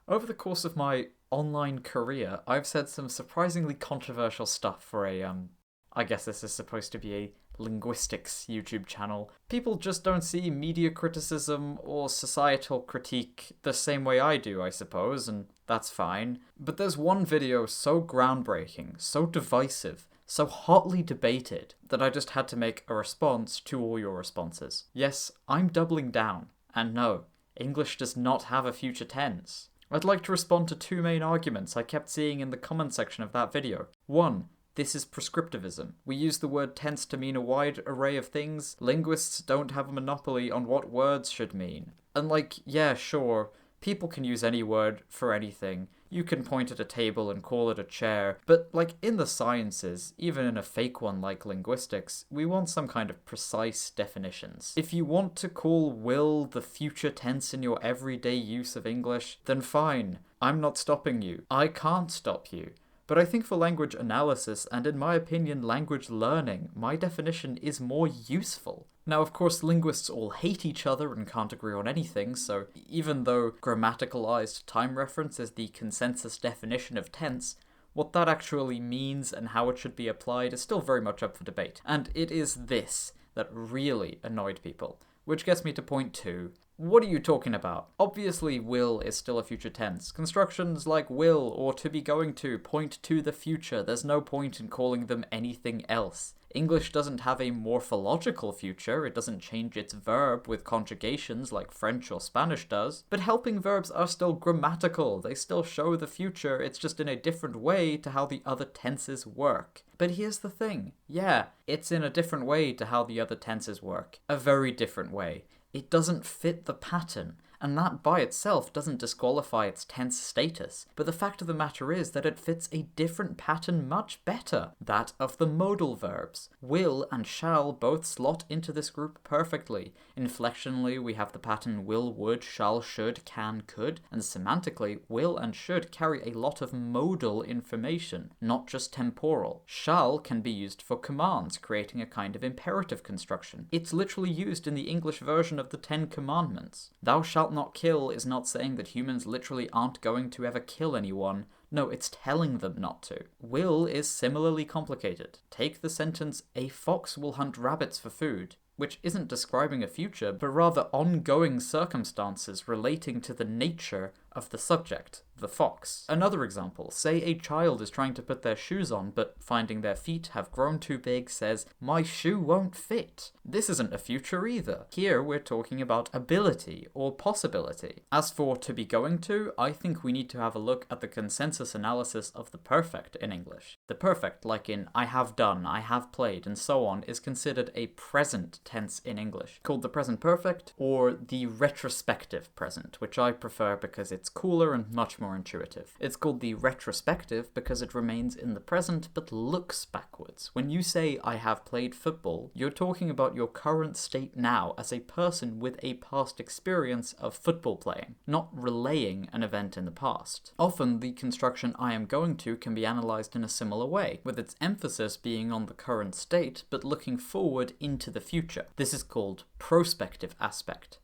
Over the course of my online career, I've said some surprisingly controversial stuff for I guess this is supposed to be a linguistics YouTube channel. People just don't see media criticism or societal critique the same way I do, I suppose, and that's fine. But there's one video so groundbreaking, so divisive, so hotly debated, that I just had to make a response to all your responses. Yes, I'm doubling down, and no, English does not have a future tense. I'd like to respond to two main arguments I kept seeing in the comment section of that video. One, this is prescriptivism. We use the word tense to mean a wide array of things. Linguists don't have a monopoly on what words should mean. And yeah, sure, people can use any word for anything. You can point at a table and call it a chair, but in the sciences, even in a fake one like linguistics, we want some kind of precise definitions. If you want to call will the future tense in your everyday use of English, then fine, I'm not stopping you. I can't stop you. But I think for language analysis, and in my opinion language learning, my definition is more useful. Now, of course, linguists all hate each other and can't agree on anything, so even though grammaticalized time reference is the consensus definition of tense, what that actually means and how it should be applied is still very much up for debate. And it is this that really annoyed people. Which gets me to point two. What are you talking about? Obviously, will is still a future tense. Constructions like will or to be going to point to the future. There's no point in calling them anything else. English doesn't have a morphological future, it doesn't change its verb with conjugations like French or Spanish does, but helping verbs are still grammatical, they still show the future, it's just in a different way to how the other tenses work. But here's the thing, yeah, it's in a different way to how the other tenses work. A very different way. It doesn't fit the pattern, and that by itself doesn't disqualify its tense status, but the fact of the matter is that it fits a different pattern much better, that of the modal verbs. Will and shall both slot into this group perfectly. Inflectionally, we have the pattern will, would, shall, should, can, could, and semantically, will and should carry a lot of modal information, not just temporal. Shall can be used for commands, creating a kind of imperative construction. It's literally used in the English version of the Ten Commandments. Thou shalt not kill is not saying that humans literally aren't going to ever kill anyone. No, it's telling them not to. Will is similarly complicated. Take the sentence, a fox will hunt rabbits for food, which isn't describing a future, but rather ongoing circumstances relating to the nature of the subject, the fox. Another example, say a child is trying to put their shoes on, but finding their feet have grown too big says, my shoe won't fit. This isn't a future either. Here we're talking about ability or possibility. As for to be going to, I think we need to have a look at the consensus analysis of the perfect in English. The perfect, like in I have done, I have played, and so on, is considered a present tense in English, called the present perfect or the retrospective present, which I prefer because it's cooler and much more intuitive. It's called the retrospective because it remains in the present but looks backwards. When you say I have played football, you're talking about your current state now as a person with a past experience of football playing, not relaying an event in the past. Often the construction I am going to can be analysed in a similar way, with its emphasis being on the current state but looking forward into the future. This is called prospective aspect.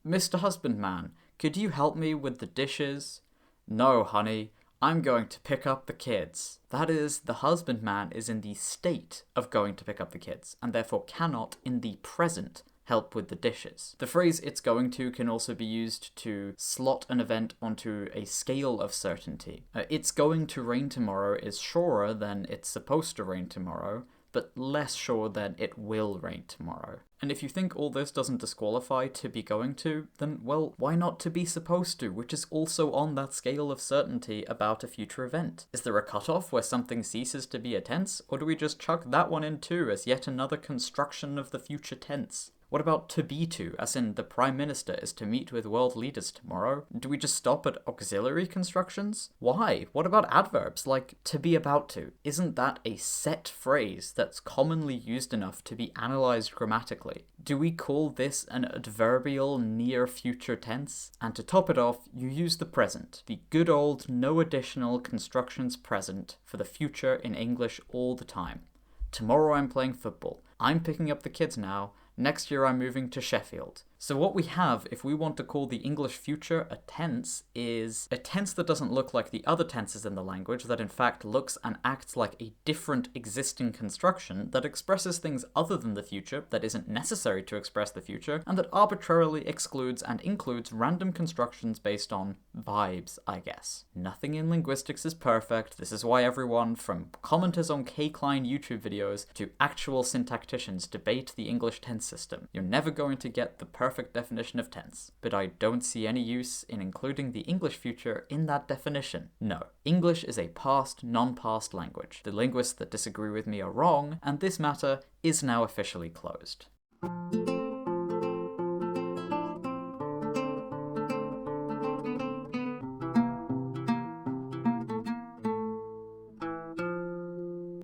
Mr. Husbandman, could you help me with the dishes? No, honey, I'm going to pick up the kids. That is, the husbandman is in the state of going to pick up the kids, and therefore cannot, in the present, help with the dishes. The phrase it's going to can also be used to slot an event onto a scale of certainty. It's going to rain tomorrow is surer than it's supposed to rain tomorrow, but less sure than it will rain tomorrow. And if you think all this doesn't disqualify to be going to, then, well, why not to be supposed to, which is also on that scale of certainty about a future event? Is there a cutoff where something ceases to be a tense, or do we just chuck that one in too as yet another construction of the future tense? What about to be to, as in the Prime Minister is to meet with world leaders tomorrow? Do we just stop at auxiliary constructions? Why? What about adverbs like to be about to? Isn't that a set phrase that's commonly used enough to be analysed grammatically? Do we call this an adverbial near future tense? And to top it off, you use the present, the good old no additional constructions present for the future in English all the time. Tomorrow I'm playing football. I'm picking up the kids now. Next year I'm moving to Sheffield. So what we have, if we want to call the English future a tense, is a tense that doesn't look like the other tenses in the language, that in fact looks and acts like a different existing construction that expresses things other than the future, that isn't necessary to express the future, and that arbitrarily excludes and includes random constructions based on vibes, I guess. Nothing in linguistics is perfect. This is why everyone, from commenters on K. Klein YouTube videos to actual syntacticians, debate the English tense system. You're never going to get the perfect definition of tense, but I don't see any use in including the English future in that definition. No, English is a past, non-past language. The linguists that disagree with me are wrong, and this matter is now officially closed.